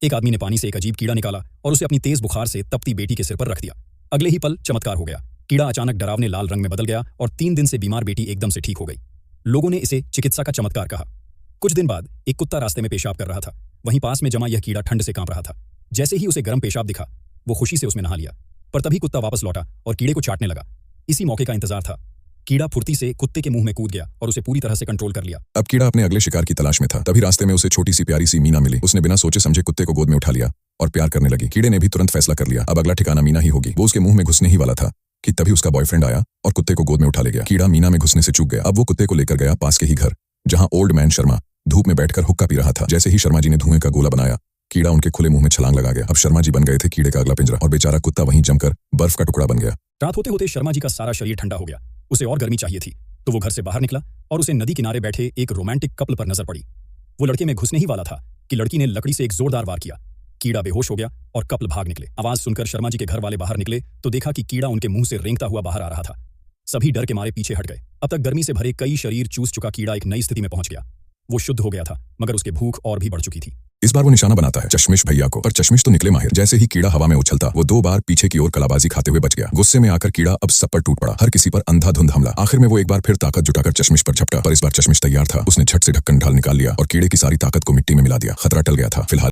एक आदमी ने पानी से एक अजीब कीड़ा निकाला और उसे अपनी तेज बुखार से तपती बेटी के सिर पर रख दिया। अगले ही पल चमत्कार हो गया। कीड़ा अचानक डरावने लाल रंग में बदल गया और 3 दिन से बीमार बेटी एकदम से ठीक हो गई। लोगों ने इसे चिकित्सा का चमत्कार कहा। कुछ दिन बाद एक कुत्ता रास्ते में पेशाब कर रहा था। वहीं पास में जमा यह कीड़ा ठंड से कांप रहा था। जैसे ही उसे गर्म पेशाब दिखा, वो खुशी से उसमें नहा लिया। पर तभी कुत्ता वापस लौटा और कीड़े को चाटने लगा। इसी मौके का इंतजार था। कीड़ा फुर्ती से कुत्ते के मुंह में कूद गया और उसे पूरी तरह से कंट्रोल कर लिया। अब कीड़ा अपने अगले शिकार की तलाश में था। तभी रास्ते में उसे छोटी सी प्यारी सी मीना मिली। उसने बिना सोचे समझे कुत्ते को गोद में उठा लिया और प्यार करने लगी। कीड़े ने भी तुरंत फैसला कर लिया, अब अगला ठिकाना मीना ही होगी। वो उसके मुंह में घुसने ही वाला था कि तभी उसका बॉयफ्रेंड आया और कुत्ते को गोद में उठा ले गया। कीड़ा मीना में घुसने से चूक गया। अब वो कुत्ते को लेकर गया पास के ही घर, जहां ओल्ड मैन शर्मा धूप में बैठकर हुक्का पी रहा था। जैसे ही शर्मा जी ने धुएं का गोला बनाया, कीड़ा उनके खुले मुंह में छलांग लगा गया। अब शर्मा जी बन गए थे कीड़े का अगला पिंजरा और बेचारा कुत्ता वहीं जमकर बर्फ का टुकड़ा बन गया। रात होते होते शर्मा जी का सारा शरीर ठंडा हो गया। उसे और गर्मी चाहिए थी, तो वो घर से बाहर निकला और उसे नदी किनारे बैठे एक रोमांटिक कपल पर नजर पड़ी। वो लड़के में घुसने ही वाला था कि लड़की ने लकड़ी से एक जोरदार वार किया। कीड़ा बेहोश हो गया और कपल भाग निकले। आवाज सुनकर शर्मा जी के घर वाले बाहर निकले तो देखा कि कीड़ा उनके मुंह से रेंगता हुआ बाहर आ रहा था। सभी डर के मारे पीछे हट गए। अब तक गर्मी से भरे कई शरीर चूस चुका कीड़ा एक नई स्थिति में पहुंच गया। वो शुद्ध हो गया था, मगर उसकी भूख और भी बढ़ चुकी थी। इस बार वो निशाना बनाता है चश्मिश भैया को, पर चश्मिश तो निकले माहिर। जैसे ही कीड़ा हवा में उछलता, वो 2 बार पीछे की ओर कलाबाजी खाते हुए बच गया। गुस्से में आकर कीड़ा अब सब पर टूट पड़ा, हर किसी पर अंधाधुंध हमला। आखिर में वो एक बार फिर ताकत जुटाकर चश्मिश पर झपटा, पर इस बार चश्मिश तैयार था। उसने झट से ढक्कन ढाल निकाल लिया और कीड़े की सारी ताकत को मिट्टी में मिला दिया। खतरा टल गया था। फिलहाल